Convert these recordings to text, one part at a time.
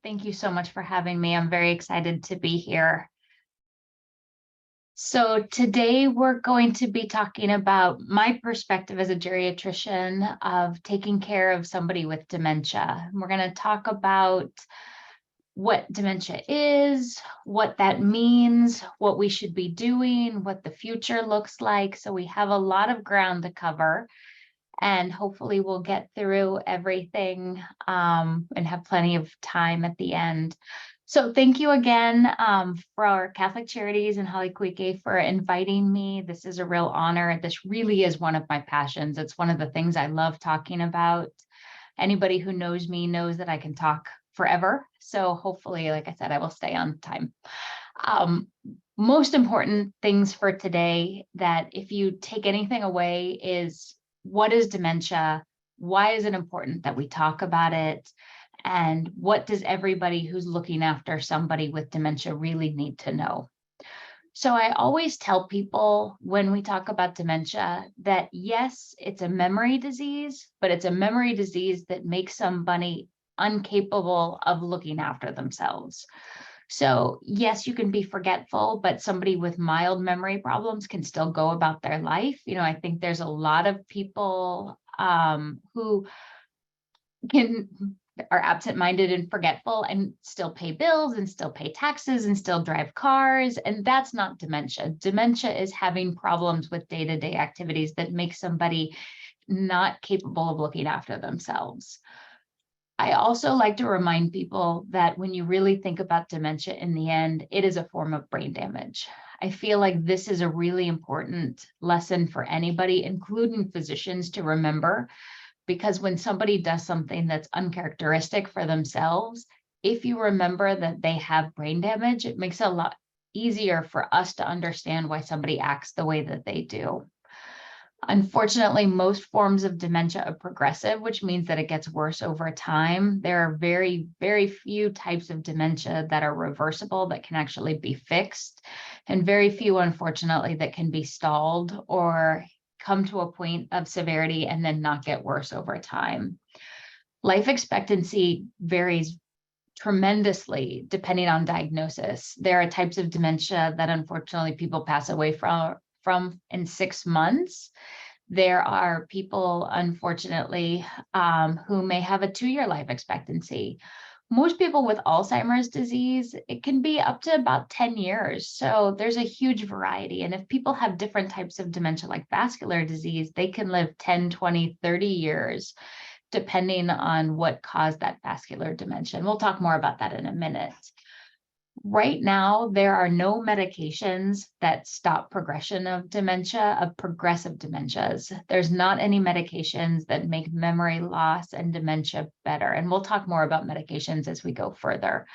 Thank you so much for having me. I'm very excited to be here. So today we're going to be talking about my perspective as a geriatrician of taking care of somebody with dementia. We're going to talk about what dementia is, what that means, what we should be doing, what the future looks like. So we have a lot of ground to cover. And hopefully we'll get through everything and have plenty of time at the end. So thank you again for our Catholic Charities and Holly Quike for inviting me. This is a real honor. This really is one of my passions. It's one of the things I love talking about. Anybody who knows me knows that I can talk forever. So hopefully, like I said, I will stay on time. Most important things for today that if you take anything away is, what is dementia? Why is it important that we talk about it? And what does everybody who's looking after somebody with dementia really need to know? So I always tell people when we talk about dementia that yes, it's a memory disease, but it's a memory disease that makes somebody incapable of looking after themselves. So yes, you can be forgetful, but somebody with mild memory problems can still go about their life. I think there's a lot of people who are absent-minded and forgetful and still pay bills and still pay taxes and still drive cars. And that's not dementia. Dementia is having problems with day-to-day activities that make somebody not capable of looking after themselves. I also like to remind people that when you really think about dementia in the end, it is a form of brain damage. I feel like this is a really important lesson for anybody, including physicians, to remember, because when somebody does something that's uncharacteristic for themselves, if you remember that they have brain damage, it makes it a lot easier for us to understand why somebody acts the way that they do. Unfortunately, most forms of dementia are progressive, which means that it gets worse over time. There are very, very few types of dementia that are reversible, that can actually be fixed, and very few, unfortunately, that can be stalled or come to a point of severity and then not get worse over time. Life expectancy varies tremendously depending on diagnosis. There are types of dementia that unfortunately people pass away from in 6 months. There are people, unfortunately, who may have a 2-year life expectancy. Most people with Alzheimer's disease, it can be up to about 10 years. So there's a huge variety. And if people have different types of dementia, like vascular disease, they can live 10, 20, 30 years, depending on what caused that vascular dementia. And we'll talk more about that in a minute. Right now, there are no medications that stop progression of dementia, of progressive dementias. There's not any medications that make memory loss and dementia better. And we'll talk more about medications as we go further.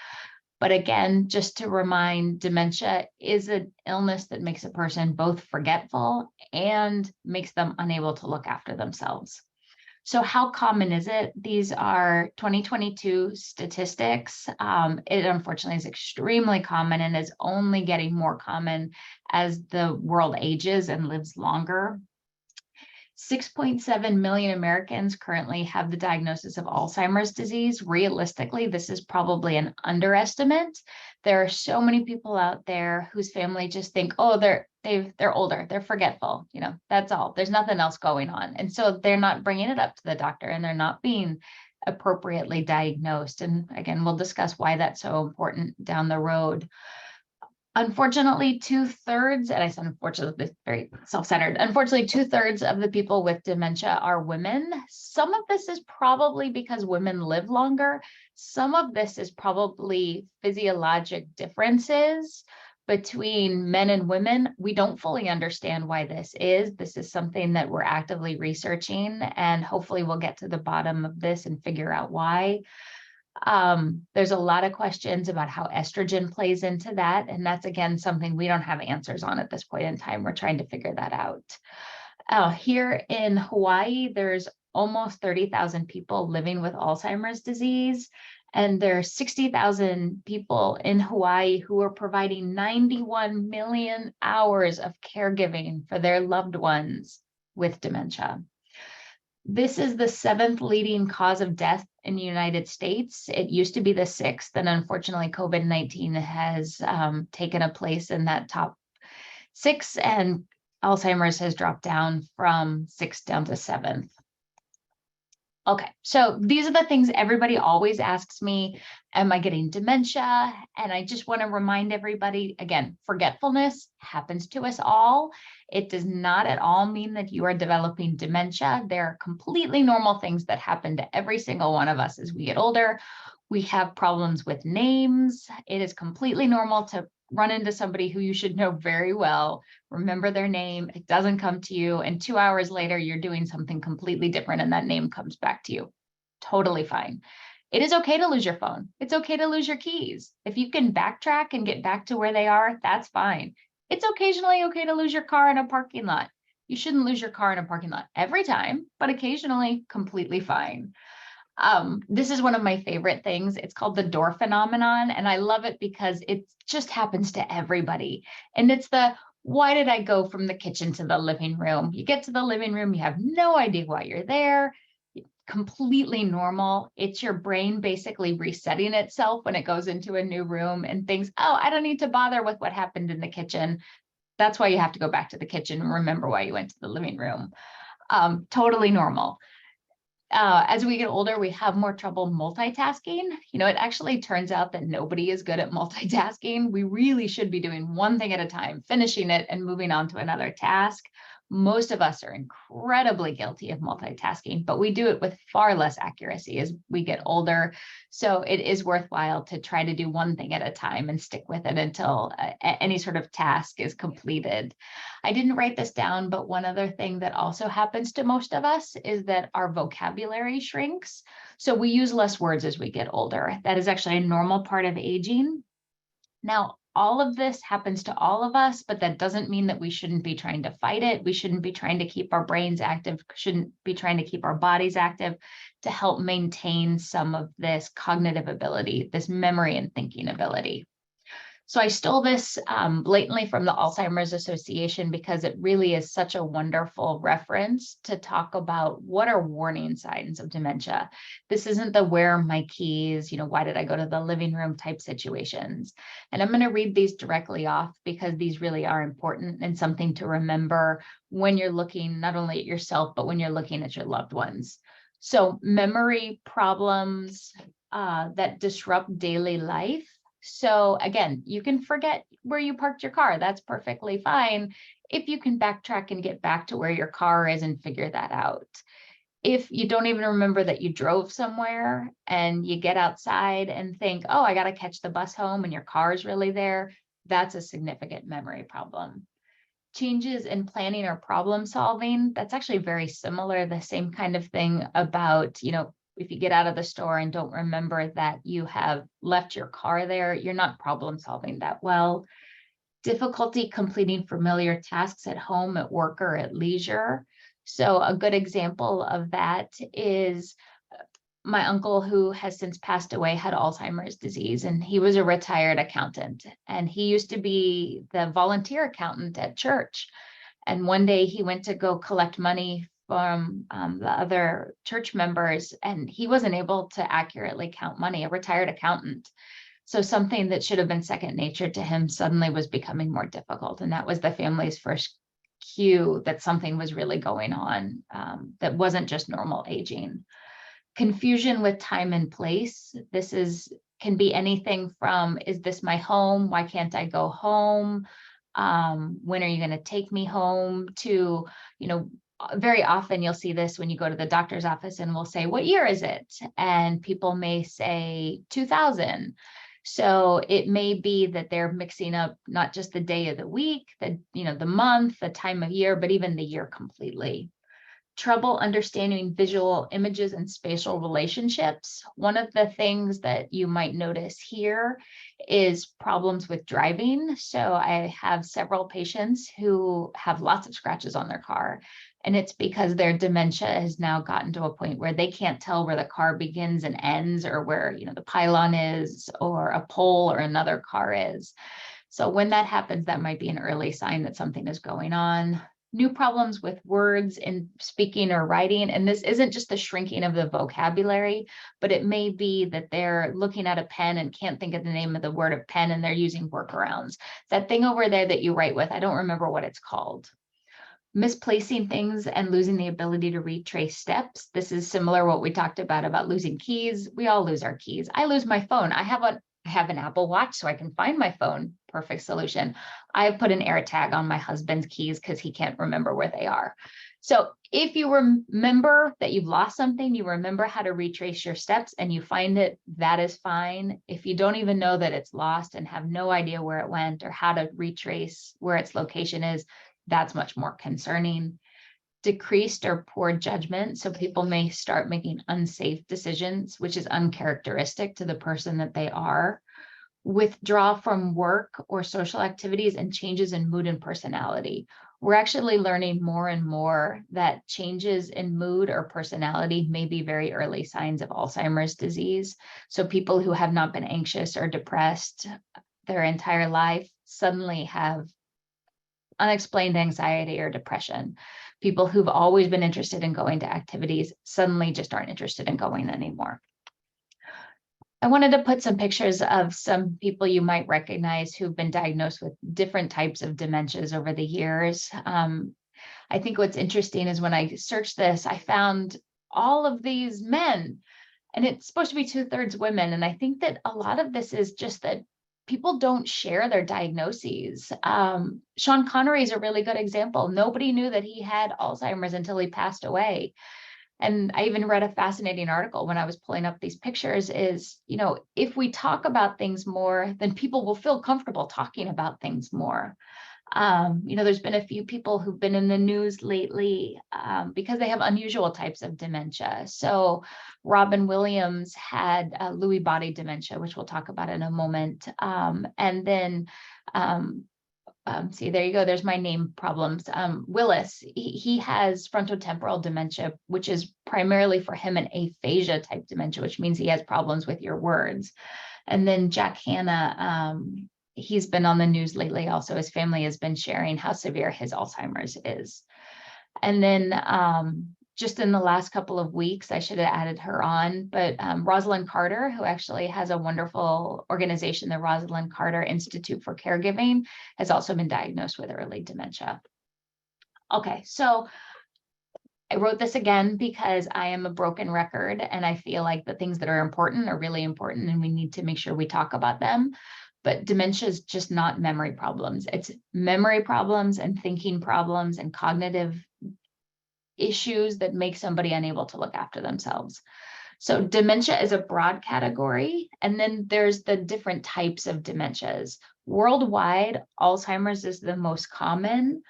But again, just to remind, dementia is an illness that makes a person both forgetful and makes them unable to look after themselves. So how common is it? These are 2022 statistics. It unfortunately is extremely common and is only getting more common as the world ages and lives longer. 6.7 million Americans currently have the diagnosis of Alzheimer's disease. Realistically, this is probably an underestimate. There are so many people out there whose family just think, oh, they're older, they're forgetful, that's all. There's nothing else going on. And so they're not bringing it up to the doctor and they're not being appropriately diagnosed. And again, we'll discuss why that's so important down the road. Unfortunately, 2/3, and I said unfortunately, it's very self-centered. Unfortunately, 2/3 of the people with dementia are women. Some of this is probably because women live longer. Some of this is probably physiologic differences between men and women. We don't fully understand why this is. This is something that we're actively researching, and hopefully we'll get to the bottom of this and figure out why. There's a lot of questions about how estrogen plays into that. And that's, again, something we don't have answers on at this point in time. We're trying to figure that out. Here in Hawaii, there's almost 30,000 people living with Alzheimer's disease. And there are 60,000 people in Hawaii who are providing 91 million hours of caregiving for their loved ones with dementia. This is the 7th leading cause of death in the United States. It used to be the 6th, and unfortunately, COVID-19 has taken a place in that top 6, and Alzheimer's has dropped down from 6th down to 7th. Okay, so these are the things everybody always asks me, am I getting dementia? And I just want to remind everybody, again, forgetfulness happens to us all. It does not at all mean that you are developing dementia. There are completely normal things that happen to every single one of us as we get older. We have problems with names. It is completely normal to run into somebody who you should know very well, remember their name, it doesn't come to you, and 2 hours later, you're doing something completely different and that name comes back to you. Totally fine. It is okay to lose your phone. It's okay to lose your keys. If you can backtrack and get back to where they are, that's fine. It's occasionally okay to lose your car in a parking lot. You shouldn't lose your car in a parking lot every time, but occasionally completely fine. This is one of my favorite things. It's called the door phenomenon, and I love it because it just happens to everybody. And it's the, why did I go from the kitchen to the living room? You get to the living room, you have no idea why you're there. Completely normal. It's your brain basically resetting itself when it goes into a new room and thinks, oh, I don't need to bother with what happened in the kitchen. That's why you have to go back to the kitchen and remember why you went to the living room. Totally normal. As we get older, we have more trouble multitasking. You know, it actually turns out that nobody is good at multitasking. We really should be doing one thing at a time, finishing it and moving on to another task. Most of us are incredibly guilty of multitasking, but we do it with far less accuracy as we get older. So it is worthwhile to try to do one thing at a time and stick with it until any sort of task is completed. I didn't write this down, but one other thing that also happens to most of us is that our vocabulary shrinks. So we use less words as we get older. That is actually a normal part of aging. Now, all of this happens to all of us, but that doesn't mean that we shouldn't be trying to fight it. We shouldn't be trying to keep our brains active, shouldn't be trying to keep our bodies active to help maintain some of this cognitive ability, this memory and thinking ability. So I stole this blatantly from the Alzheimer's Association because it really is such a wonderful reference to talk about what are warning signs of dementia. This isn't the where are my keys, you know, why did I go to the living room type situations. And I'm going to read these directly off because these really are important and something to remember when you're looking not only at yourself, but when you're looking at your loved ones. So memory problems that disrupt daily life. So again, you can forget where you parked your car. That's perfectly fine if you can backtrack and get back to where your car is and figure that out. If you don't even remember that you drove somewhere and you get outside and think, oh, I got to catch the bus home and your car is really there, that's a significant memory problem. Changes in planning or problem solving, that's actually very similar, the same kind of thing about, you know, if you get out of the store and don't remember that you have left your car there, you're not problem solving that well. Difficulty completing familiar tasks at home, at work, or at leisure. So a good example of that is my uncle, who has since passed away, had Alzheimer's disease, and he was a retired accountant. And he used to be the volunteer accountant at church. And one day he went to go collect money from the other church members, and he wasn't able to accurately count money, a retired accountant. So something that should have been second nature to him suddenly was becoming more difficult. And that was the family's first cue that something was really going on that wasn't just normal aging. Confusion with time and place. Can be anything from, is this my home? Why can't I go home? When are you going to take me home? To, you know, very often you'll see this when you go to the doctor's office and we'll say, what year is it? And people may say 2000. So it may be that they're mixing up not just the day of the week, the month, the time of year, but even the year completely. Trouble understanding visual images and spatial relationships. One of the things that you might notice here is problems with driving. So I have several patients who have lots of scratches on their car, and it's because their dementia has now gotten to a point where they can't tell where the car begins and ends, or where, the pylon is, or a pole or another car is. So when that happens, that might be an early sign that something is going on. new problems with words in speaking or writing. And this isn't just the shrinking of the vocabulary, but it may be that they're looking at a pen and can't think of the name of the word of pen and they're using workarounds. That thing over there that you write with, I don't remember what it's called. Misplacing things and losing the ability to retrace steps. This is similar to what we talked about losing keys. We all lose our keys. I lose my phone. I have an Apple Watch so I can find my phone. Perfect solution. I have put an air tag on my husband's keys because he can't remember where they are. So if you remember that you've lost something, you remember how to retrace your steps and you find it, that is fine. If you don't even know that it's lost and have no idea where it went or how to retrace where its location is, that's much more concerning. Decreased or poor judgment. So people may start making unsafe decisions, which is uncharacteristic to the person that they are. Withdraw from work or social activities and changes in mood and personality. We're actually learning more and more that changes in mood or personality may be very early signs of Alzheimer's disease. So people who have not been anxious or depressed their entire life suddenly have unexplained anxiety or depression. People who've always been interested in going to activities suddenly just aren't interested in going anymore. I wanted to put some pictures of some people you might recognize who've been diagnosed with different types of dementias over the years. I think what's interesting is when I searched this, I found all of these men, and it's supposed to be 2/3 women. And I think that a lot of this is just that people don't share their diagnoses. Sean Connery is a really good example. Nobody knew that he had Alzheimer's until he passed away. And I even read a fascinating article when I was pulling up these pictures is, if we talk about things more, then people will feel comfortable talking about things more. There's been a few people who've been in the news lately because they have unusual types of dementia. So Robin Williams had Lewy body dementia, which we'll talk about in a moment. And then, see, there you go. There's my name problems. Willis, he has frontotemporal dementia, which is primarily for him an aphasia type dementia, which means he has problems with your words. And then Jack Hanna, he's been on the news lately also. His family has been sharing how severe his Alzheimer's is. And then just in the last couple of weeks, I should have added her on, but Rosalind Carter, who actually has a wonderful organization, the Rosalind Carter Institute for Caregiving, has also been diagnosed with early dementia. Okay, so I wrote this again because I am a broken record and I feel like the things that are important are really important and we need to make sure we talk about them. But dementia is just not memory problems. It's memory problems and thinking problems and cognitive issues that make somebody unable to look after themselves. So dementia is a broad category. And then there's the different types of dementias. Worldwide, Alzheimer's is the most common.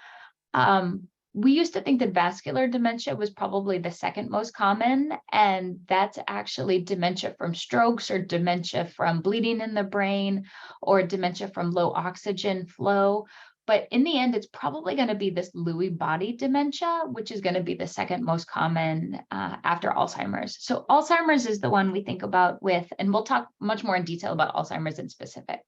We used to think that vascular dementia was probably the second most common, and that's actually dementia from strokes or dementia from bleeding in the brain or dementia from low oxygen flow. But in the end, it's probably going to be this Lewy body dementia, which is going to be the second most common after Alzheimer's. So Alzheimer's is the one we think about with, and we'll talk much more in detail about Alzheimer's in specifics.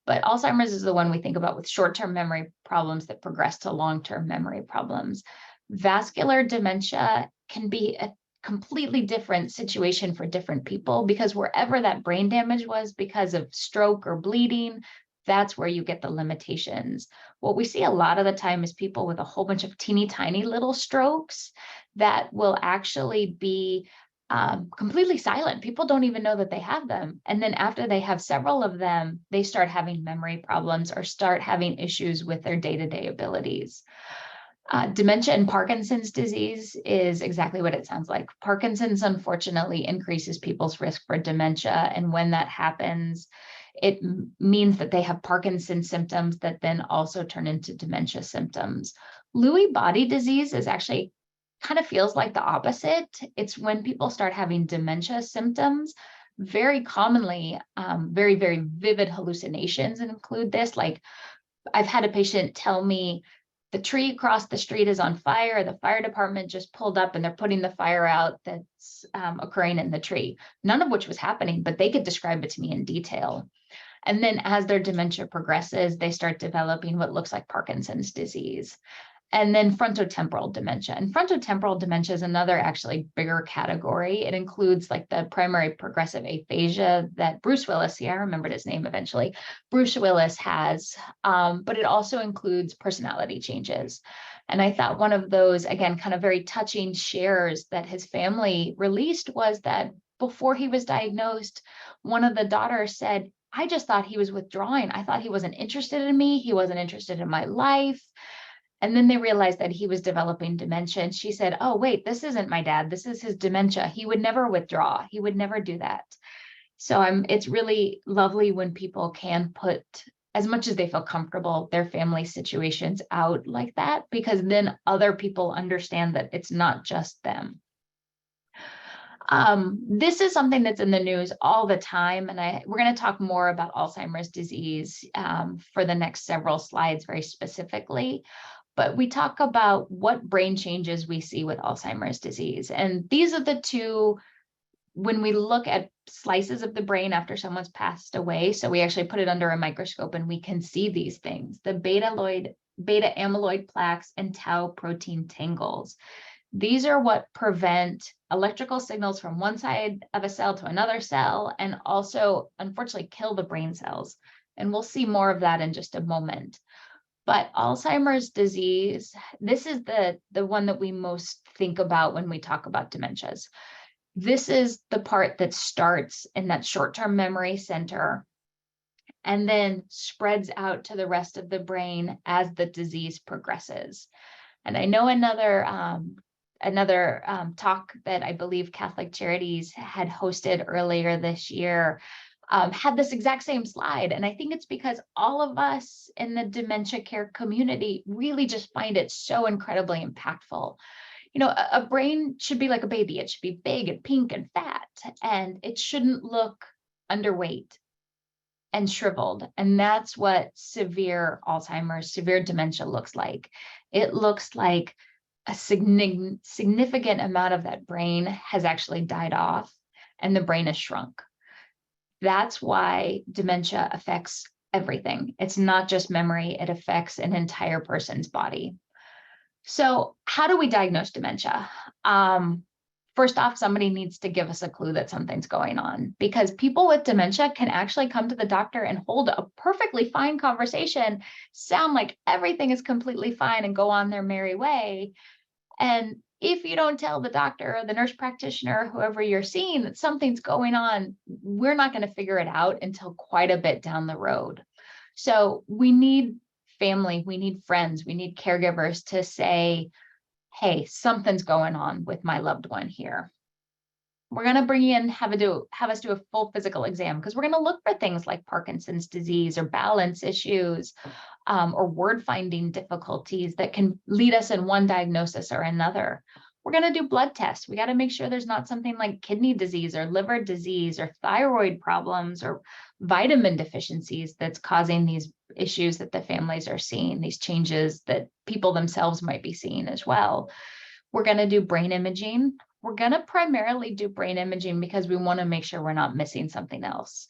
But Alzheimer's is the one we think about with short-term memory problems that progress to long-term memory problems. Vascular dementia can be a completely different situation for different people because wherever that brain damage was because of stroke or bleeding, that's where you get the limitations. What we see a lot of the time is people with a whole bunch of teeny tiny little strokes that will actually be completely silent. People don't even know that they have them. And then after they have several of them, they start having memory problems or start having issues with their day-to-day abilities. Dementia and Parkinson's disease is exactly what it sounds like. Parkinson's, unfortunately, increases people's risk for dementia. And when that happens, it means that they have Parkinson's symptoms that then also turn into dementia symptoms. Lewy body disease is actually kind of feels like the opposite. It's when people start having dementia symptoms, very commonly, very, very vivid hallucinations include this. Like I've had a patient tell me the tree across the street is on fire. The fire department just pulled up and they're putting the fire out that's occurring in the tree, none of which was happening, but they could describe it to me in detail. And then as their dementia progresses, they start developing what looks like Parkinson's disease. And then frontotemporal dementia. And frontotemporal dementia is another actually bigger category. It includes like the primary progressive aphasia that Bruce Willis, I remembered his name eventually, Bruce Willis has, but it also includes personality changes. And I thought one of those, again, kind of very touching shares that his family released was that before he was diagnosed, one of the daughters said, I just thought he was withdrawing. I thought he wasn't interested in me. He wasn't interested in my life. And then they realized that he was developing dementia. And she said, oh, wait, this isn't my dad. This is his dementia. He would never withdraw. He would never do that. So it's really lovely when people can put, as much as they feel comfortable, their family situations out like that, because then other people understand that it's not just them. This is something that's in the news all the time, and we're going to talk more about Alzheimer's disease for the next several slides very specifically. But we talk about what brain changes we see with Alzheimer's disease. And these are the two, when we look at slices of the brain after someone's passed away, so we actually put it under a microscope and we can see these things, the beta amyloid plaques and tau protein tangles. These are what prevent electrical signals from one side of a cell to another cell, and also, unfortunately, kill the brain cells. And we'll see more of that in just a moment. But Alzheimer's disease, this is the one that we most think about when we talk about dementias. This is the part that starts in that short-term memory center and then spreads out to the rest of the brain as the disease progresses. And I know another talk that I believe Catholic Charities had hosted earlier this year had this exact same slide. And I think it's because all of us in the dementia care community really just find it so incredibly impactful. You know, a brain should be like a baby. It should be big and pink and fat, and it shouldn't look underweight and shriveled. And that's what severe Alzheimer's, severe dementia looks like. It looks like a significant amount of that brain has actually died off and the brain is shrunk. That's why dementia affects everything. It's not just memory, it affects an entire person's body. So how do we diagnose dementia? First off, somebody needs to give us a clue that something's going on, because people with dementia can actually come to the doctor and hold a perfectly fine conversation, sound like everything is completely fine and go on their merry way. And if you don't tell the doctor or the nurse practitioner, whoever you're seeing, that something's going on, we're not going to figure it out until quite a bit down the road. So we need family, we need friends, we need caregivers to say, hey, something's going on with my loved one here. We're going to bring in, have us do a full physical exam, because we're going to look for things like Parkinson's disease or balance issues, or word finding difficulties that can lead us in one diagnosis or another. We're going to do blood tests. We got to make sure there's not something like kidney disease or liver disease or thyroid problems or vitamin deficiencies that's causing these issues that the families are seeing, these changes that people themselves might be seeing as well. We're going to do brain imaging. We're going to primarily do brain imaging because we want to make sure we're not missing something else.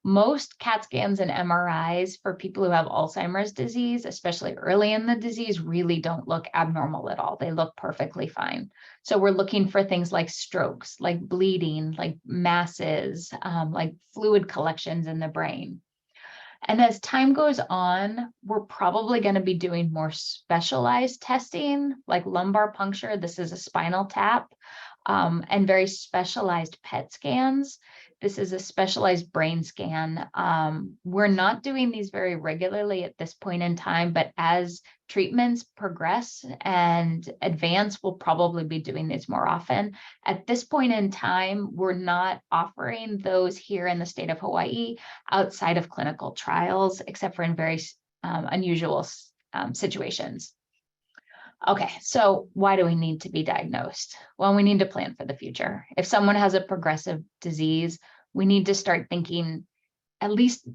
Most CAT scans and MRIs for people who have Alzheimer's disease, especially early in the disease, really don't look abnormal at all. They look perfectly fine. So we're looking for things like strokes, like bleeding, like masses, like fluid collections in the brain. And as time goes on, we're probably going to be doing more specialized testing, like lumbar puncture. This is a spinal tap, and very specialized PET scans. This is a specialized brain scan. We're not doing these very regularly at this point in time, but as treatments progress and advance, we'll probably be doing these more often. At this point in time, we're not offering those here in the state of Hawaii outside of clinical trials, except for in very unusual situations. Okay, so why do we need to be diagnosed? Well, we need to plan for the future. If someone has a progressive disease, we need to start thinking, at least,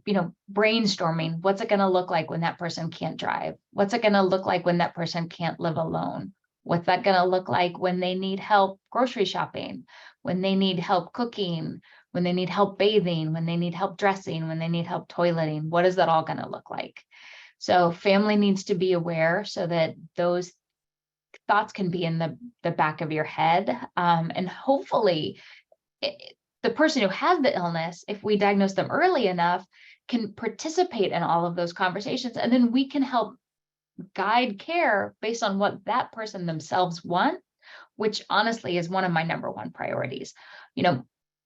brainstorming, what's it going to look like when that person can't drive? What's it going to look like when that person can't live alone? What's that going to look like when they need help grocery shopping, when they need help cooking, when they need help bathing, when they need help dressing, when they need help toileting? What is that all going to look like? So family needs to be aware so that those thoughts can be in the back of your head. And hopefully the person who has the illness, if we diagnose them early enough, can participate in all of those conversations. And then we can help guide care based on what that person themselves want, which honestly is one of my number one priorities.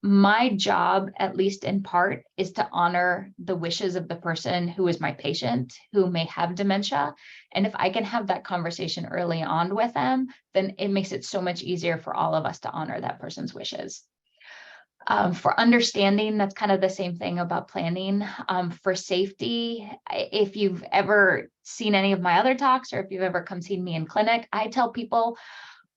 My job, at least in part, is to honor the wishes of the person who is my patient, who may have dementia. And if I can have that conversation early on with them, then it makes it so much easier for all of us to honor that person's wishes. For understanding, that's kind of the same thing about planning. For safety, if you've ever seen any of my other talks, or if you've ever come see me in clinic, I tell people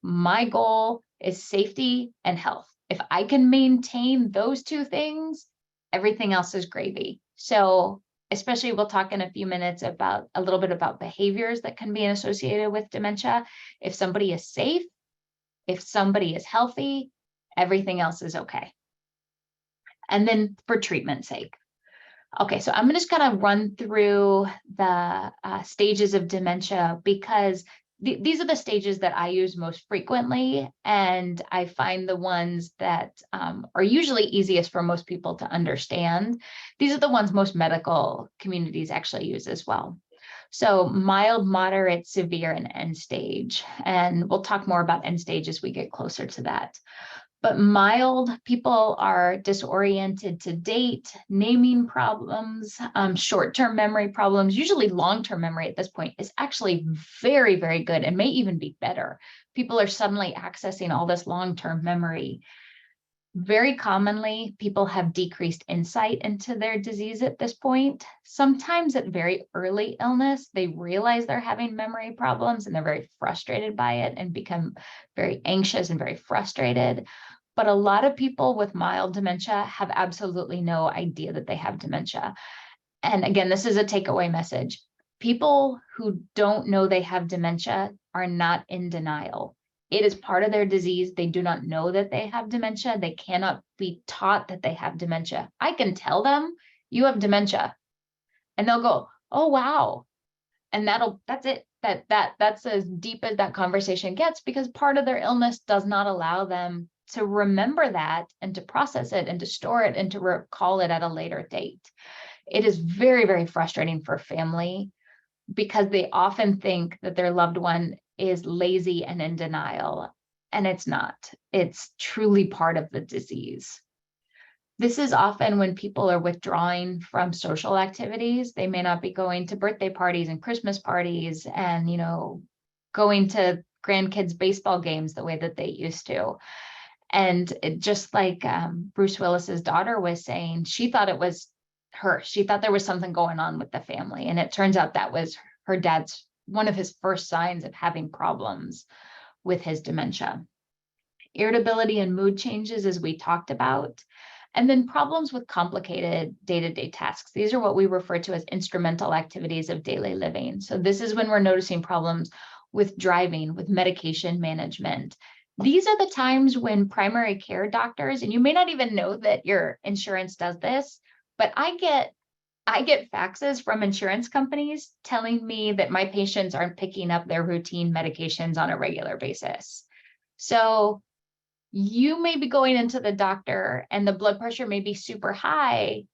my goal is safety and health. If I can maintain those two things, everything else is gravy. So especially we'll talk in a few minutes about a little bit about behaviors that can be associated with dementia. If somebody is safe, if somebody is healthy, everything else is okay. And then for treatment's sake. Okay, so I'm just going to run through the stages of dementia, because these are the stages that I use most frequently, and I find the ones that are usually easiest for most people to understand. These are the ones most medical communities actually use as well. So mild, moderate, severe, and end stage. And we'll talk more about end stage as we get closer to that. But mild, people are disoriented to date, naming problems, short-term memory problems. Usually long-term memory at this point is actually very, very good and may even be better. People are suddenly accessing all this long-term memory. Very commonly, people have decreased insight into their disease at this point. Sometimes at very early illness, they realize they're having memory problems and they're very frustrated by it and become very anxious and very frustrated. But a lot of people with mild dementia have absolutely no idea that they have dementia. And again, this is a takeaway message. People who don't know they have dementia are not in denial. It is part of their disease. They do not know that they have dementia. They cannot be taught that they have dementia. I can tell them, you have dementia, and they'll go, oh, wow. And that's it. That's as deep as that conversation gets, because part of their illness does not allow them to remember that and to process it and to store it and to recall it at a later date. It is very, very frustrating for family, because they often think that their loved one is lazy and in denial, and it's not. It's truly part of the disease. This is often when people are withdrawing from social activities. They may not be going to birthday parties and Christmas parties and, going to grandkids' baseball games the way that they used to. And just like Bruce Willis's daughter was saying, she thought it was her. She thought there was something going on with the family. And it turns out that was her dad's, one of his first signs of having problems with his dementia. Irritability and mood changes, as we talked about. And then problems with complicated day-to-day tasks. These are what we refer to as instrumental activities of daily living. So this is when we're noticing problems with driving, with medication management. These are the times when primary care doctors, and you may not even know that your insurance does this, but I get faxes from insurance companies telling me that my patients aren't picking up their routine medications on a regular basis. So you may be going into the doctor and the blood pressure may be super high,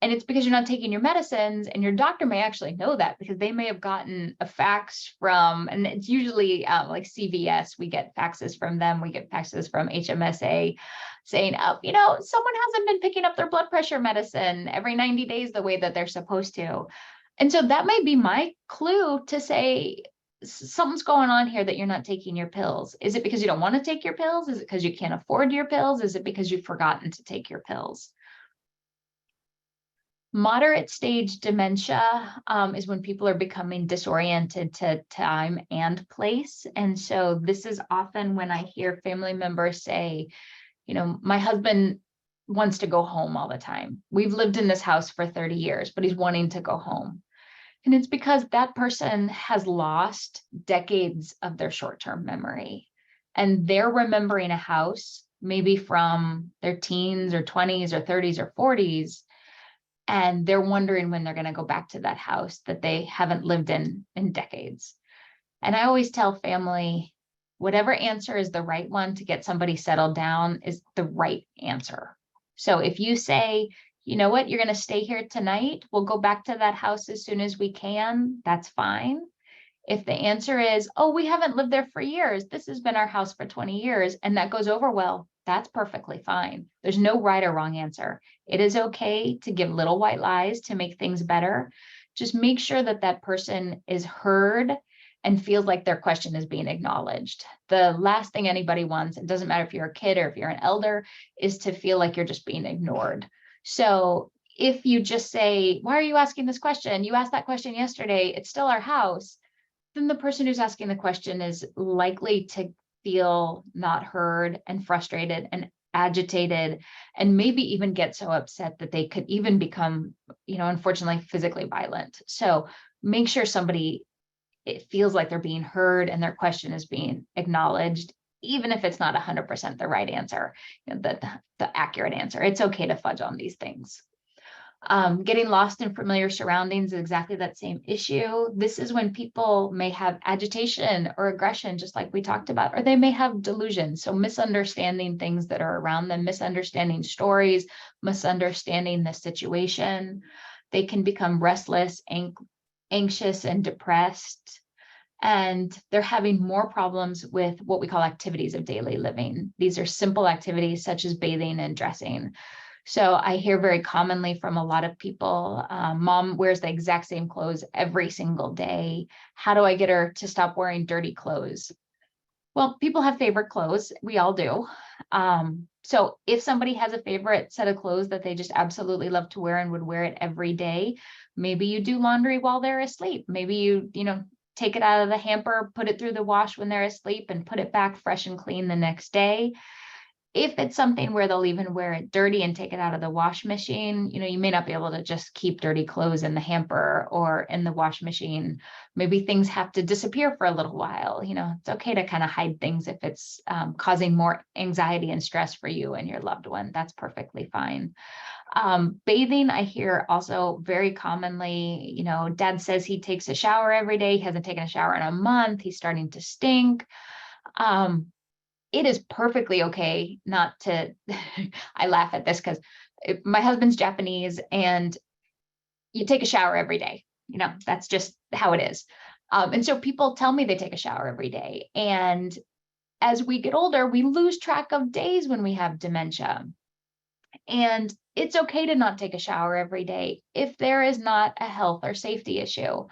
and it's because you're not taking your medicines, and your doctor may actually know that because they may have gotten a fax from, and it's usually like CVS, we get faxes from them, we get faxes from HMSA saying, someone hasn't been picking up their blood pressure medicine every 90 days the way that they're supposed to. And so that might be my clue to say, something's going on here that you're not taking your pills. Is it because you don't want to take your pills? Is it because you can't afford your pills? Is it because you've forgotten to take your pills? Moderate stage dementia is when people are becoming disoriented to time and place. And so this is often when I hear family members say, my husband wants to go home all the time. We've lived in this house for 30 years, but he's wanting to go home. And it's because that person has lost decades of their short-term memory. And they're remembering a house, maybe from their teens or 20s or 30s or 40s. And they're wondering when they're going to go back to that house that they haven't lived in decades. And I always tell family, Whatever answer is the right one to get somebody settled down is the right answer. So if you say, you know what, you're going to stay here tonight, we'll go back to that house as soon as we can, that's fine. If the answer is, oh, we haven't lived there for years, this has been our house for 20 years, and that goes over well, that's perfectly fine. There's no right or wrong answer. It is okay to give little white lies to make things better. Just make sure that that person is heard and feels like their question is being acknowledged. The last thing anybody wants, it doesn't matter if you're a kid or if you're an elder, is to feel like you're just being ignored. So if you just say, why are you asking this question? You asked that question yesterday, it's still our house. Then the person who's asking the question is likely to feel not heard and frustrated and agitated, and maybe even get so upset that they could even become, unfortunately, physically violent. So make sure it feels like they're being heard and their question is being acknowledged, even if it's not 100% the right answer, the accurate answer. It's okay to fudge on these things. Getting lost in familiar surroundings is exactly that same issue. This is when people may have agitation or aggression, just like we talked about, or they may have delusions. So misunderstanding things that are around them, misunderstanding stories, misunderstanding the situation. They can become restless, anxious, and depressed. And they're having more problems with what we call activities of daily living. These are simple activities such as bathing and dressing. So I hear very commonly from a lot of people, mom wears the exact same clothes every single day. How do I get her to stop wearing dirty clothes? Well, people have favorite clothes. We all do. So if somebody has a favorite set of clothes that they just absolutely love to wear and would wear it every day, maybe you do laundry while they're asleep. Maybe you take it out of the hamper, put it through the wash when they're asleep, and put it back fresh and clean the next day. If it's something where they'll even wear it dirty and take it out of the wash machine, you may not be able to just keep dirty clothes in the hamper or in the wash machine. Maybe things have to disappear for a little while. It's okay to kind of hide things if it's causing more anxiety and stress for you and your loved one. That's perfectly fine. Bathing, I hear also very commonly, dad says he takes a shower every day. He hasn't taken a shower in a month. He's starting to stink. It is perfectly okay not to, I laugh at this because my husband's Japanese and you take a shower every day. That's just how it is. And so people tell me they take a shower every day. And as we get older, we lose track of days when we have dementia. And it's okay to not take a shower every day if there is not a health or safety issue.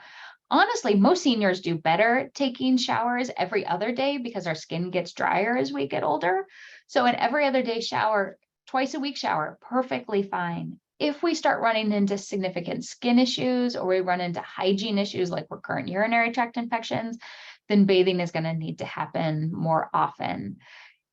Honestly, most seniors do better taking showers every other day because our skin gets drier as we get older. So an every other day shower, twice a week shower, perfectly fine. If we start running into significant skin issues or we run into hygiene issues like recurrent urinary tract infections, then bathing is going to need to happen more often.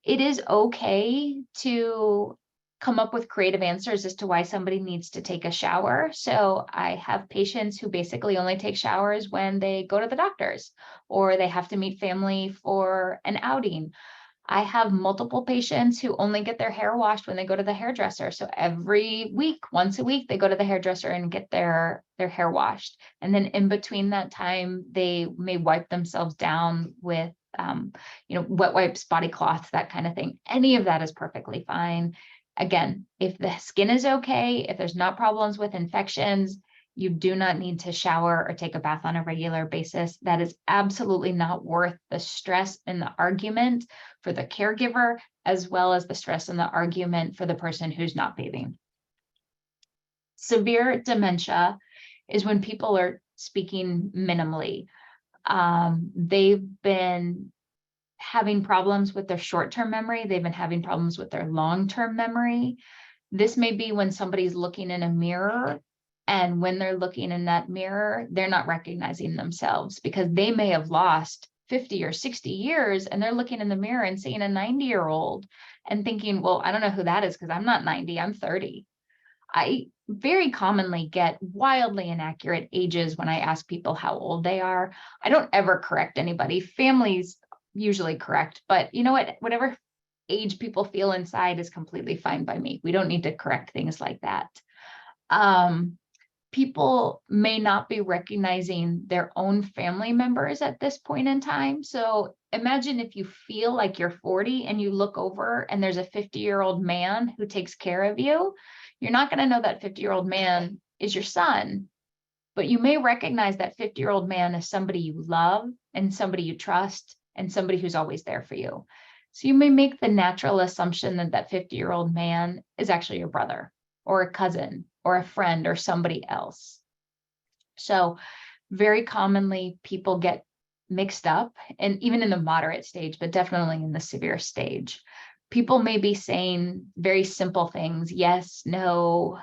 It is okay to come up with creative answers as to why somebody needs to take a shower. So I have patients who basically only take showers when they go to the doctors or they have to meet family for an outing. I have multiple patients who only get their hair washed when they go to the hairdresser. So every week, once a week, they go to the hairdresser and get their hair washed. And then in between that time, they may wipe themselves down with wet wipes, body cloths, that kind of thing. Any of that is perfectly fine. Again, if the skin is okay, if there's not problems with infections, you do not need to shower or take a bath on a regular basis. That is absolutely not worth the stress and the argument for the caregiver, as well as the stress and the argument for the person who's not bathing. Severe dementia is when people are speaking minimally. They've been having problems with their short-term memory. They've been having problems with their long-term memory. This may be when somebody's looking in a mirror, and when they're looking in that mirror, they're not recognizing themselves because they may have lost 50 or 60 years and they're looking in the mirror and seeing a 90-year-old and thinking, well, I don't know who that is because I'm not 90, I'm 30. I very commonly get wildly inaccurate ages when I ask people how old they are. I don't ever correct anybody. Families usually correct, but you know what? Whatever age people feel inside is completely fine by me. We don't need to correct things like that. People may not be recognizing their own family members at this point in time. So imagine if you feel like you're 40 and you look over and there's a 50-year-old man who takes care of you. You're not going to know that 50-year-old man is your son, but you may recognize that 50-year-old man as somebody you love and somebody you trust and somebody who's always there for you. So you may make the natural assumption that that 50-year-old man is actually your brother or a cousin or a friend or somebody else. So very commonly people get mixed up, and even in the moderate stage, but definitely in the severe stage. People may be saying very simple things, yes, no,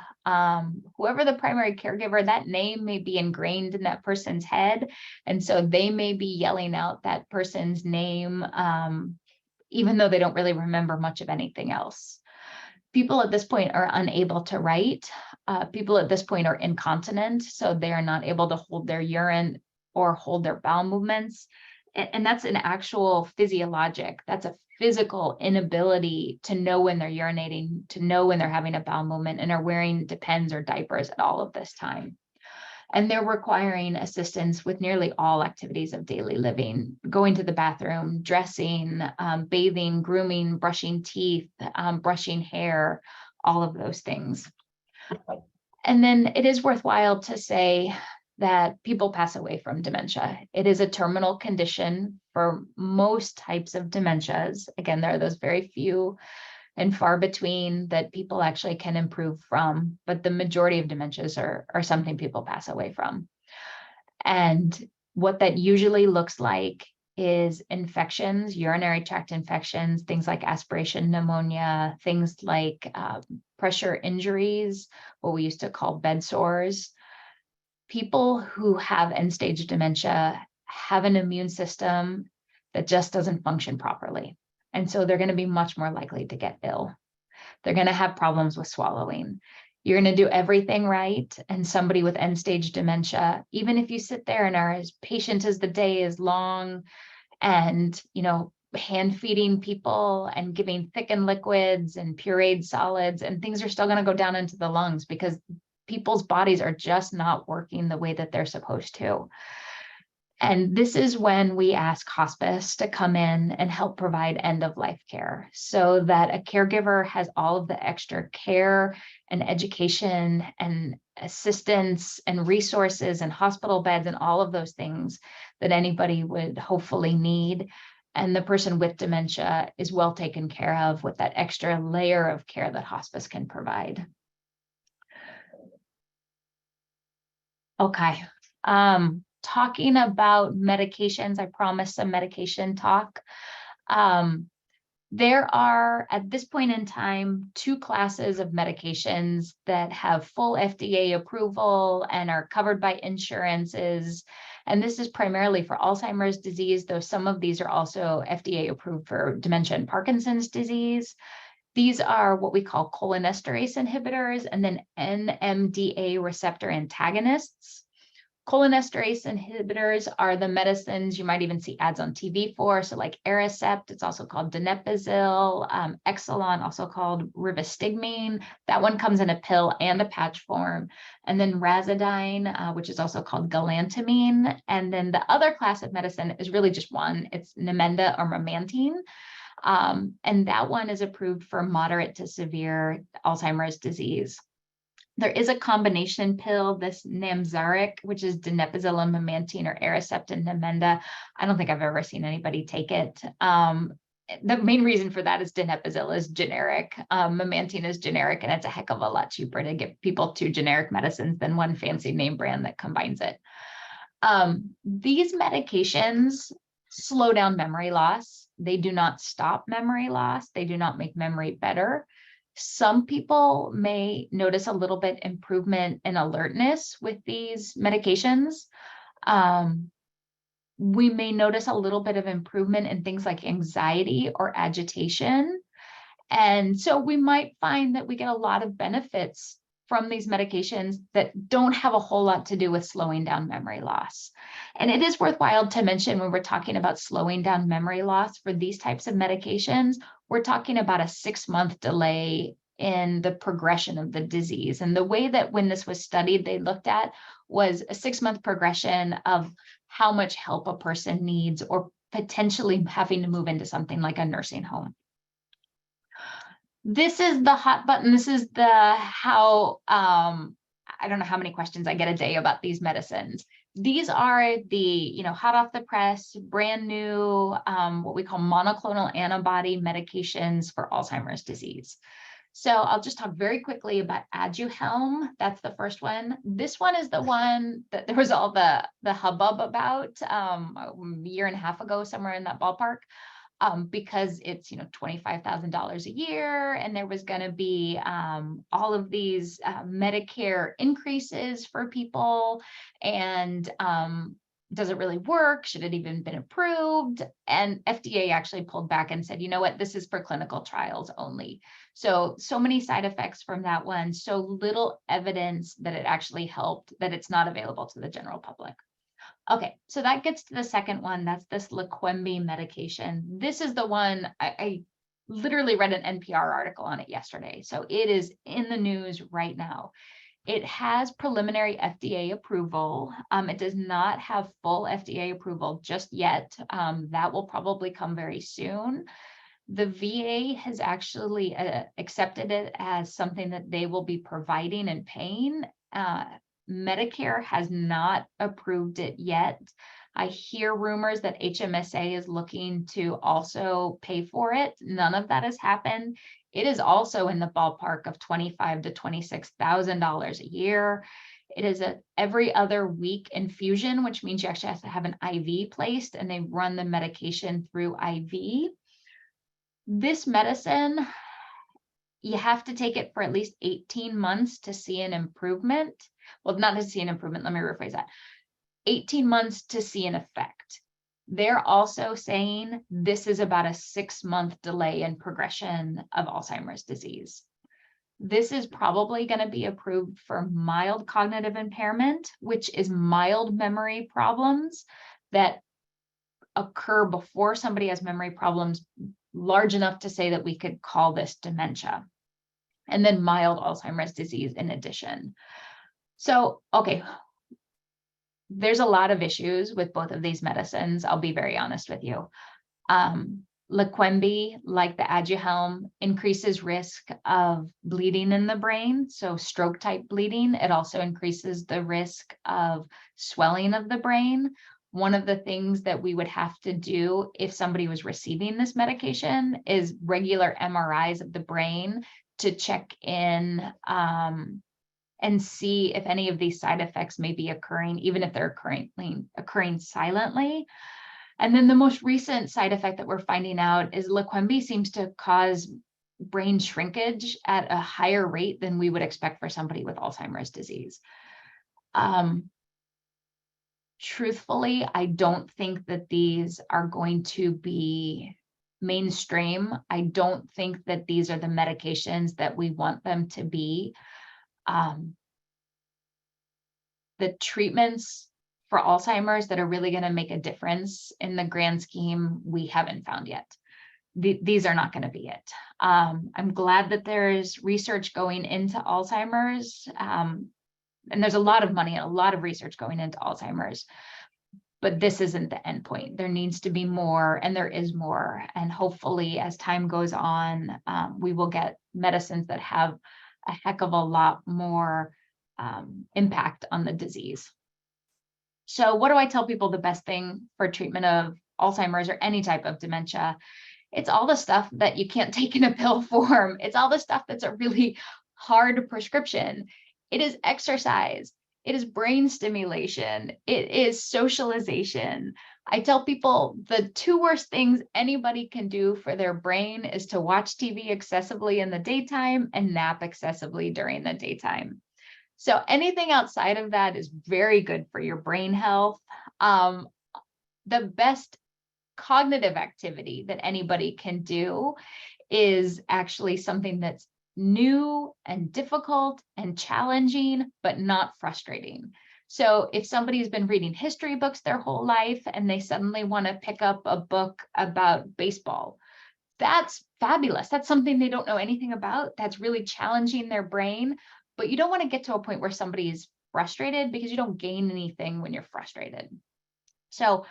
whoever the primary caregiver, that name may be ingrained in that person's head. And so they may be yelling out that person's name, even though they don't really remember much of anything else. People at this point are unable to write. People at this point are incontinent, so they are not able to hold their urine or hold their bowel movements. And that's an actual physiologic, that's a physical inability to know when they're urinating, to know when they're having a bowel movement, and are wearing Depends or diapers at all of this time. And they're requiring assistance with nearly all activities of daily living, going to the bathroom, dressing, bathing, grooming, brushing teeth, brushing hair, all of those things. And then it is worthwhile to say that people pass away from dementia. It is a terminal condition for most types of dementias. Again, there are those very few and far between that people actually can improve from, but the majority of dementias are something people pass away from. And what that usually looks like is infections, urinary tract infections, things like aspiration pneumonia, things like pressure injuries, what we used to call bed sores. People who have end-stage dementia have an immune system that just doesn't function properly. And so they're going to be much more likely to get ill. They're going to have problems with swallowing. You're going to do everything right. And somebody with end-stage dementia, even if you sit there and are as patient as the day is long and, hand feeding people and giving thickened liquids and pureed solids, and things are still going to go down into the lungs because people's bodies are just not working the way that they're supposed to. And this is when we ask hospice to come in and help provide end-of-life care so that a caregiver has all of the extra care and education and assistance and resources and hospital beds and all of those things that anybody would hopefully need. And the person with dementia is well taken care of with that extra layer of care that hospice can provide. Okay. Talking about medications, I promised some medication talk. There are, at this point in time, 2 classes of medications that have full FDA approval and are covered by insurances. And this is primarily for Alzheimer's disease, though some of these are also FDA approved for dementia and Parkinson's disease. These are what we call cholinesterase inhibitors and then NMDA receptor antagonists. Cholinesterase inhibitors are the medicines you might even see ads on TV for. So like Aricept, it's also called donepezil, Exelon, also called rivastigmine. That one comes in a pill and a patch form. And then Razidine, which is also called galantamine. And then the other class of medicine is really just one. It's Namenda or memantine. And that one is approved for moderate to severe Alzheimer's disease. There is a combination pill, this Namzaric, which is donepezil and memantine, or Aricept and Namenda. I don't think I've ever seen anybody take it. The main reason for that is donepezil is generic, memantine is generic, and it's a heck of a lot cheaper to give people 2 generic medicines than one fancy name brand that combines it. These medications slow down memory loss. They do not stop memory loss. They do not make memory better. Some people may notice a little bit improvement in alertness with these medications. We may notice a little bit of improvement in things like anxiety or agitation. And so we might find that we get a lot of benefits from these medications that don't have a whole lot to do with slowing down memory loss. And it is worthwhile to mention when we're talking about slowing down memory loss for these types of medications, we're talking about a 6-month delay in the progression of the disease. And the way that when this was studied, they looked at was a 6-month progression of how much help a person needs or potentially having to move into something like a nursing home. This is the hot button. This is the how, I don't know how many questions I get a day about these medicines. These are the, hot off the press, brand new, what we call monoclonal antibody medications for Alzheimer's disease. So I'll just talk very quickly about Aduhelm. That's the first one. This one is the one that there was all the hubbub about a year and a half ago, somewhere in that ballpark. Because it's, $25,000 a year, and there was going to be all of these Medicare increases for people, and does it really work? Should it even been approved? And FDA actually pulled back and said, you know what, this is for clinical trials only. So many side effects from that one, so little evidence that it actually helped, that it's not available to the general public. Okay, so that gets to the second one. That's this Leqembi medication. This is the one, I literally read an NPR article on it yesterday. So it is in the news right now. It has preliminary FDA approval. It does not have full FDA approval just yet. That will probably come very soon. The VA has actually accepted it as something that they will be providing and paying. Medicare has not approved it yet. I hear rumors that HMSA is looking to also pay for it. None of that has happened. It is also in the ballpark of $25,000 to $26,000 a year. It is a every other week infusion, which means you actually have to have an IV placed, and they run the medication through IV. This medicine, you have to take it for at least 18 months to see an improvement. Well, not to see an improvement, let me rephrase that. 18 months to see an effect. They're also saying this is about a 6-month delay in progression of Alzheimer's disease. This is probably going to be approved for mild cognitive impairment, which is mild memory problems that occur before somebody has memory problems large enough to say that we could call this dementia, and then mild Alzheimer's disease in addition. So, okay, there's a lot of issues with both of these medicines. I'll be very honest with you. Leqembi, like the Aduhelm, increases risk of bleeding in the brain, so stroke type bleeding. It also increases the risk of swelling of the brain. One of the things that we would have to do if somebody was receiving this medication is regular MRIs of the brain to check in and see if any of these side effects may be occurring, even if they're occurring silently. And then the most recent side effect that we're finding out is Leqembi seems to cause brain shrinkage at a higher rate than we would expect for somebody with Alzheimer's disease. Truthfully, I don't think that these are going to be mainstream. I don't think that these are the medications that we want them to be. The treatments for Alzheimer's that are really going to make a difference in the grand scheme, we haven't found yet. These are not going to be it. I'm glad that there's research going into Alzheimer's, and there's a lot of money and a lot of research going into Alzheimer's, but this isn't the end point. There needs to be more, and there is more. And hopefully, as time goes on, we will get medicines that have a heck of a lot more impact on the disease. So what do I tell people the best thing for treatment of Alzheimer's or any type of dementia? It's all the stuff that you can't take in a pill form. It's all the stuff that's a really hard prescription. It is exercise. It is brain stimulation. It is socialization. I tell people the 2 worst things anybody can do for their brain is to watch TV excessively in the daytime and nap excessively during the daytime. So anything outside of that is very good for your brain health. The best cognitive activity that anybody can do is actually something that's new and difficult and challenging, but not frustrating. So if somebody's been reading history books their whole life and they suddenly want to pick up a book about baseball, that's fabulous. That's something they don't know anything about. That's really challenging their brain. But you don't want to get to a point where somebody is frustrated, because you don't gain anything when you're frustrated. So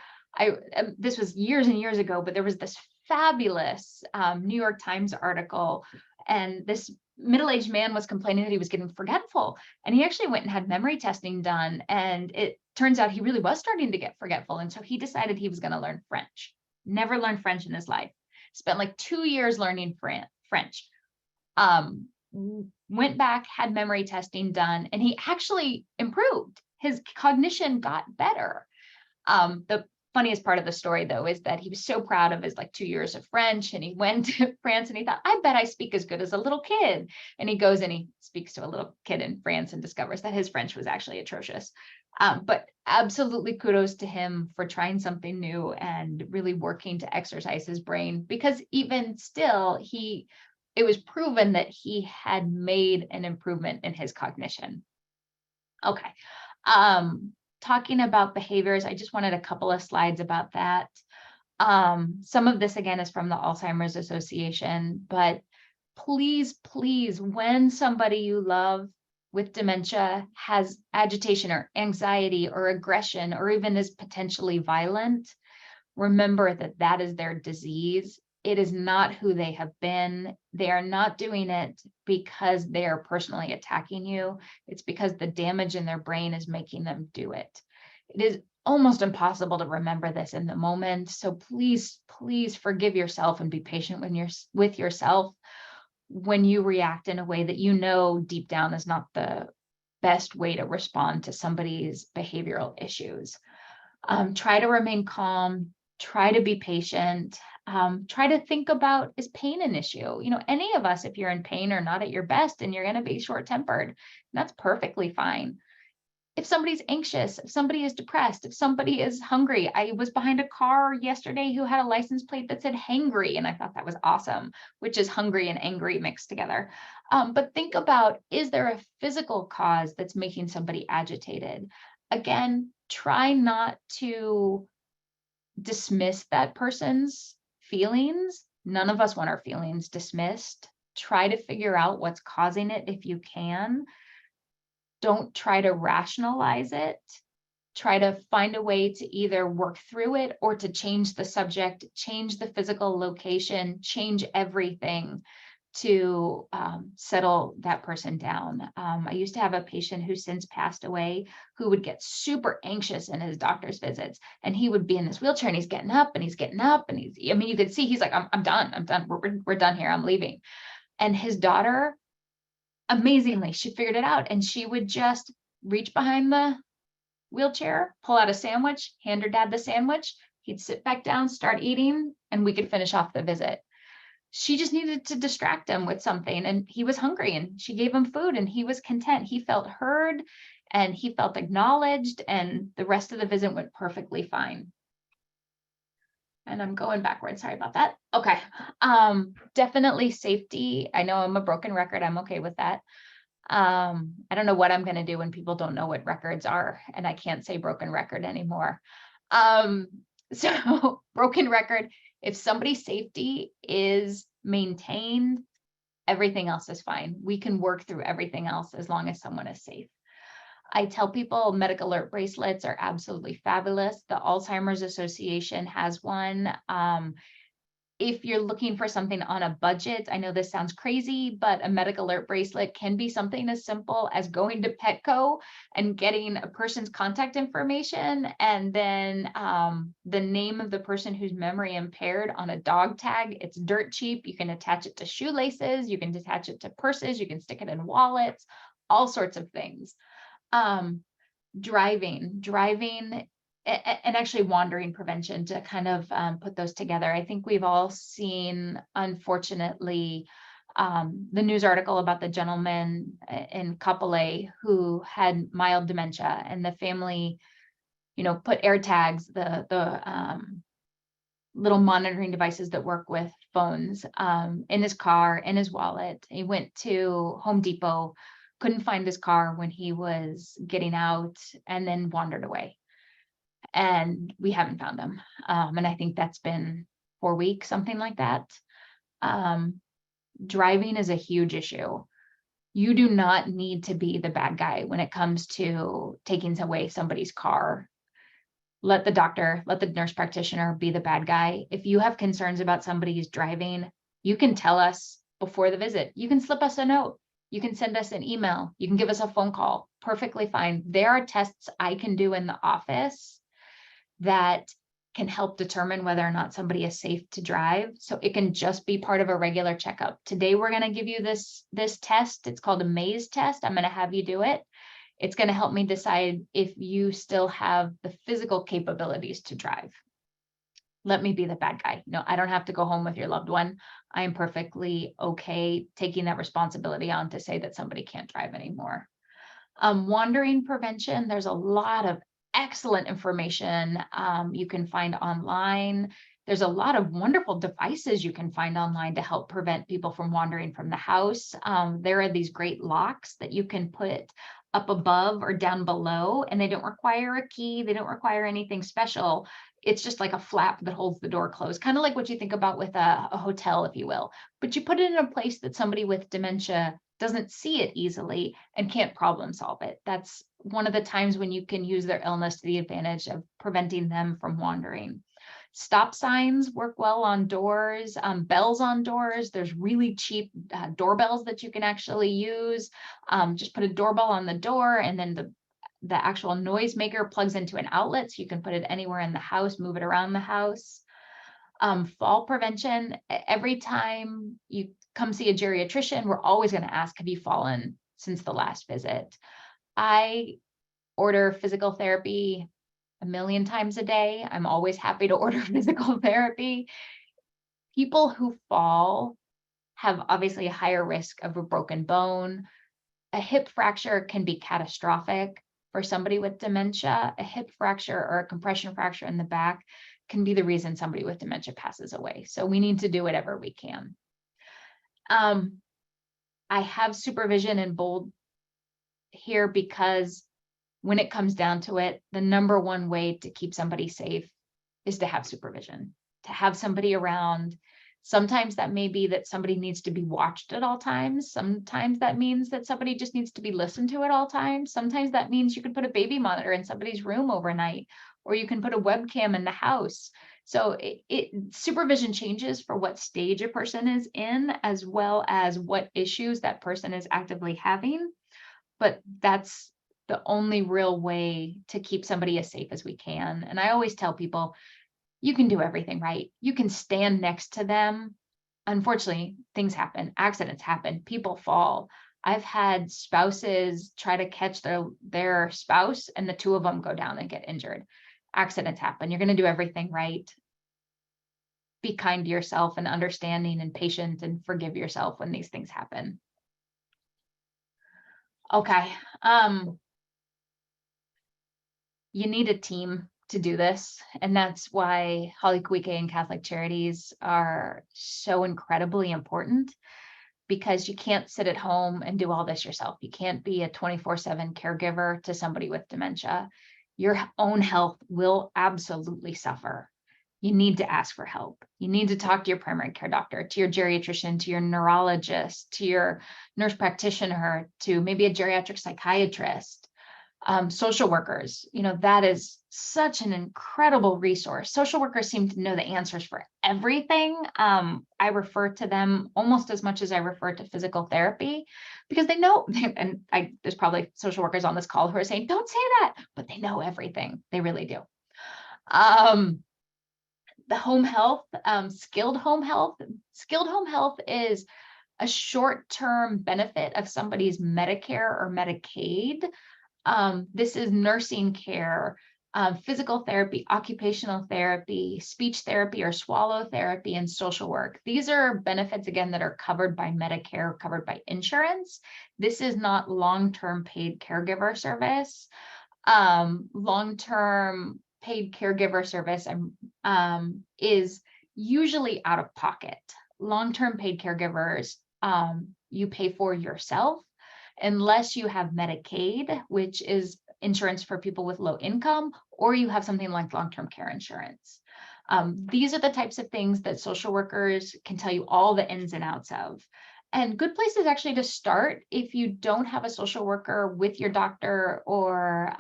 this was years and years ago, but there was this fabulous New York Times article, and this middle-aged man was complaining that he was getting forgetful, and he actually went and had memory testing done, and it turns out he really was starting to get forgetful, and so he decided he was going to learn French. Never learned French in his life. Spent like 2 years learning French. Went back, had memory testing done, and he actually improved. His cognition got better. The funniest part of the story, though, is that he was so proud of his like 2 years of French, and he went to France and he thought, I bet I speak as good as a little kid. And he goes and he speaks to a little kid in France and discovers that his French was actually atrocious. But absolutely kudos to him for trying something new and really working to exercise his brain, because even still, it was proven that he had made an improvement in his cognition. Okay. Talking about behaviors, I just wanted a couple of slides about that. Some of this, again, is from the Alzheimer's Association, but please, please, when somebody you love with dementia has agitation or anxiety or aggression, or even is potentially violent, remember that that is their disease. It is not who they have been. They are not doing it because they are personally attacking you. It's because the damage in their brain is making them do it. It is almost impossible to remember this in the moment. So please, please forgive yourself and be patient with yourself when you react in a way that you know deep down is not the best way to respond to somebody's behavioral issues. Try to remain calm. Try to be patient. Try to think about, is pain an issue? Any of us, if you're in pain or not at your best, and you're going to be short-tempered, that's perfectly fine. If somebody's anxious, if somebody is depressed, if somebody is hungry. I was behind a car yesterday who had a license plate that said hangry, and I thought that was awesome, which is hungry and angry mixed together. But think about, is there a physical cause that's making somebody agitated? Again, try not to dismiss that person's feelings. None of us want our feelings dismissed. Try to figure out what's causing it if you can. Don't try to rationalize it. Try to find a way to either work through it or to change the subject, change the physical location, change everything to settle that person down. I used to have a patient who since passed away who would get super anxious in his doctor's visits, and he would be in this wheelchair and he's getting up and he's getting up and you could see he's like, I'm done. We're done here. I'm leaving. And his daughter, amazingly, she figured it out, and she would just reach behind the wheelchair, pull out a sandwich, hand her dad the sandwich. He'd sit back down, start eating, and we could finish off the visit. She just needed to distract him with something, and he was hungry, and she gave him food, and he was content. He felt heard and he felt acknowledged, and the rest of the visit went perfectly fine. And I'm going backwards. Sorry about that. Okay. Definitely safety. I know I'm a broken record. I'm okay with that. I don't know what I'm going to do when people don't know what records are, and I can't say broken record anymore. So broken record, if somebody's safety is maintained, everything else is fine. We can work through everything else as long as someone is safe. I tell people medic alert bracelets are absolutely fabulous. The Alzheimer's Association has one. If you're looking for something on a budget, I know this sounds crazy, but a medic alert bracelet can be something as simple as going to Petco and getting a person's contact information, and then the name of the person who's memory impaired on a dog tag. It's dirt cheap. You can attach it to shoelaces. You can attach it to purses. You can stick it in wallets, all sorts of things. Driving and actually wandering prevention, to kind of put those together. I think we've all seen, unfortunately, the news article about the gentleman in Kapolei who had mild dementia, and the family, put air tags, the little monitoring devices that work with phones, in his car, in his wallet. He went to Home Depot, couldn't find his car when he was getting out, and then wandered away. And we haven't found him. And I think that's been 4 weeks, something like that. Driving is a huge issue. You do not need to be the bad guy when it comes to taking away somebody's car. let the nurse practitioner be the bad guy. If you have concerns about somebody who's driving, you can tell us before the visit. You can slip us a note. You can send us an email. You can give us a phone call. Perfectly fine. There are tests I can do in the office that can help determine whether or not somebody is safe to drive. So it can just be part of a regular checkup. Today, we're going to give you this test. It's called a maze test. I'm going to have you do it. It's going to help me decide if you still have the physical capabilities to drive. Let me be the bad guy. No, I don't have to go home with your loved one. I am perfectly okay taking that responsibility on to say that somebody can't drive anymore. Wandering prevention, there's a lot of excellent information you can find online. There's a lot of wonderful devices you can find online to help prevent people from wandering from the house. There are these great locks that you can put up above or down below, and they don't require a key. They don't require anything special. It's just like a flap that holds the door closed, kind of like what you think about with a hotel, if you will. But you put it in a place that somebody with dementia doesn't see it easily and can't problem solve it. That's one of the times when you can use their illness to the advantage of preventing them from wandering. Stop signs work well on doors, bells on doors. There's really cheap doorbells that you can actually use. Just put a doorbell on the door, and then the actual noisemaker plugs into an outlet, so you can put it anywhere in the house, move it around the house. Fall prevention. Every time you come see a geriatrician, we're always going to ask, have you fallen since the last visit? I order physical therapy 1,000,000 times a day. I'm always happy to order physical therapy. People who fall have obviously a higher risk of a broken bone. A hip fracture can be catastrophic for somebody with dementia. A hip fracture or a compression fracture in the back can be the reason somebody with dementia passes away. So we need to do whatever we can. I have supervision in bold here because when it comes down to it, the number one way to keep somebody safe is to have supervision, to have somebody around. Sometimes that may be that somebody needs to be watched at all times. Sometimes that means that somebody just needs to be listened to at all times. Sometimes that means you can put a baby monitor in somebody's room overnight, or you can put a webcam in the house. So supervision changes for what stage a person is in, as well as what issues that person is actively having. But that's the only real way to keep somebody as safe as we can. And I always tell people, you can do everything right. You can stand next to them. Unfortunately, things happen, accidents happen, people fall. I've had spouses try to catch their spouse, and the two of them go down and get injured. Accidents happen. You're going to do everything right. Be kind to yourself and understanding and patient, and forgive yourself when these things happen. Okay. You need a team to do this. And that's why Holly Kuike and Catholic Charities are so incredibly important, because you can't sit at home and do all this yourself. You can't be a 24/7 caregiver to somebody with dementia. Your own health will absolutely suffer. You need to ask for help. You need to talk to your primary care doctor, to your geriatrician, to your neurologist, to your nurse practitioner, to maybe a geriatric psychiatrist. Social workers, that is such an incredible resource. Social workers seem to know the answers for everything. I refer to them almost as much as I refer to physical therapy, because they know, and there's probably social workers on this call who are saying, don't say that, but they know everything. They really do. The home health, skilled home health. Skilled home health is a short-term benefit of somebody's Medicare or Medicaid. This is nursing care, physical therapy, occupational therapy, speech therapy or swallow therapy, and social work. These are benefits, again, that are covered by Medicare, covered by insurance. This is not long-term paid caregiver service. Long-term paid caregiver service is usually out of pocket. Long-term paid caregivers, you pay for yourself, unless you have Medicaid, which is insurance for people with low income, or you have something like long-term care insurance. These are the types of things that social workers can tell you all the ins and outs of. And good places actually to start if you don't have a social worker with your doctor, or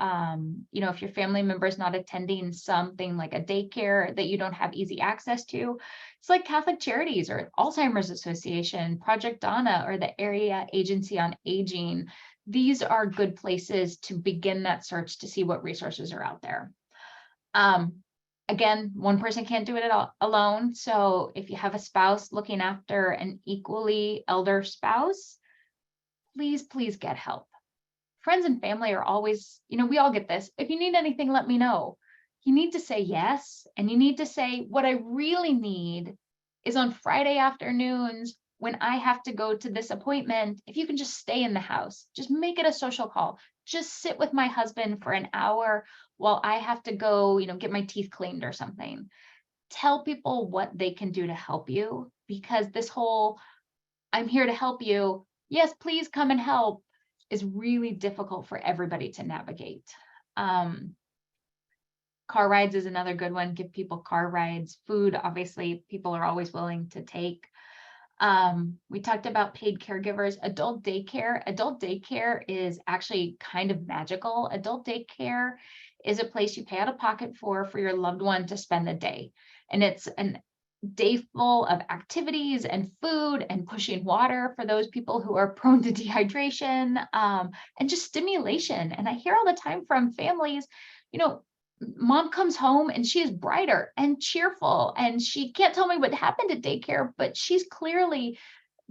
if your family member is not attending something like a daycare that you don't have easy access to. It's like Catholic Charities or Alzheimer's Association, Project Donna, or the Area Agency on Aging. These are good places to begin that search to see what resources are out there. Again, one person can't do it all alone. So if you have a spouse looking after an equally elder spouse, please get help. Friends and family are always, we all get this. If you need anything, let me know. You need to say yes. And you need to say, what I really need is on Friday afternoons when I have to go to this appointment, if you can just stay in the house, just make it a social call. Just sit with my husband for an hour while I have to go, get my teeth cleaned or something. Tell people what they can do to help you, because this whole, I'm here to help you, yes, please come and help, is really difficult for everybody to navigate. Car rides is another good one. Give people car rides. Food, obviously, people are always willing to take. We talked about paid caregivers. Adult daycare. Adult daycare is actually kind of magical. Adult daycare is a place you pay out of pocket for your loved one to spend the day. And it's a day full of activities and food and pushing water for those people who are prone to dehydration, and just stimulation. And I hear all the time from families, mom comes home and she is brighter and cheerful, and she can't tell me what happened at daycare, but she's clearly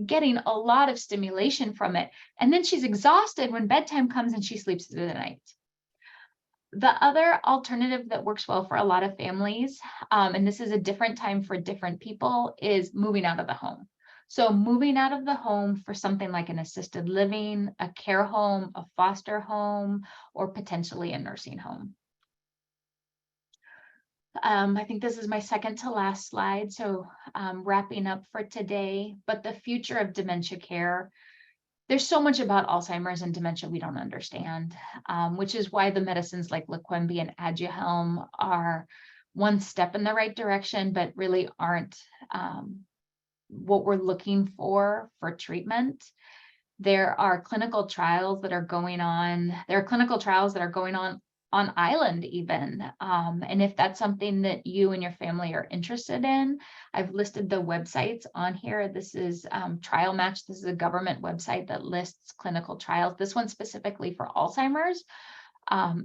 getting a lot of stimulation from it. And then she's exhausted when bedtime comes and she sleeps through the night. The other alternative that works well for a lot of families, and this is a different time for different people, is moving out of the home. So moving out of the home for something like an assisted living, a care home, a foster home, or potentially a nursing home. I think this is my second to last slide, so wrapping up for today. But the future of dementia care, there's so much about Alzheimer's and dementia we don't understand, which is why the medicines like Leqembi and Aduhelm are one step in the right direction, but really aren't what we're looking for treatment. There are clinical trials that are going on. There are clinical trials that are going on island even. And if that's something that you and your family are interested in, I've listed the websites on here. This is Trial Match. This is a government website that lists clinical trials. This one specifically for Alzheimer's.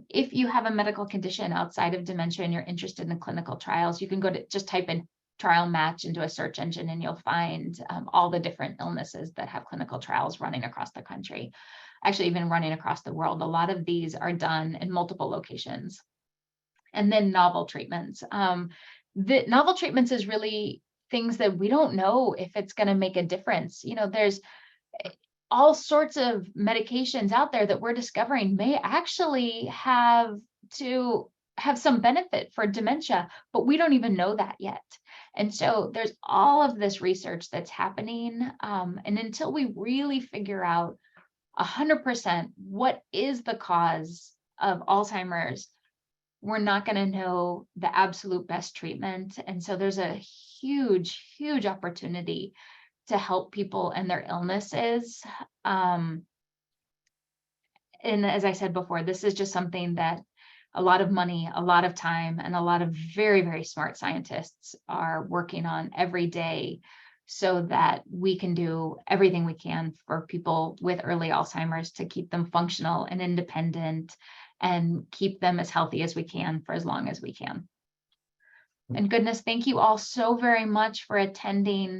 If you have a medical condition outside of dementia and you're interested in clinical trials, you can go to just type in Trial Match into a search engine and you'll find all the different illnesses that have clinical trials running across the country. Actually, even running across the world. A lot of these are done in multiple locations. And then novel treatments. The novel treatments is really things that we don't know if it's going to make a difference. There's all sorts of medications out there that we're discovering may actually have some benefit for dementia, but we don't even know that yet. And so there's all of this research that's happening. And until we really figure out 100% what is the cause of Alzheimer's, we're not going to know the absolute best treatment. And so there's a huge opportunity to help people and their illnesses. And as I said before, this is just something that a lot of money, a lot of time, and a lot of very smart scientists are working on every day, so that we can do everything we can for people with early Alzheimer's to keep them functional and independent and keep them as healthy as we can for as long as we can. And goodness, thank you all so very much for attending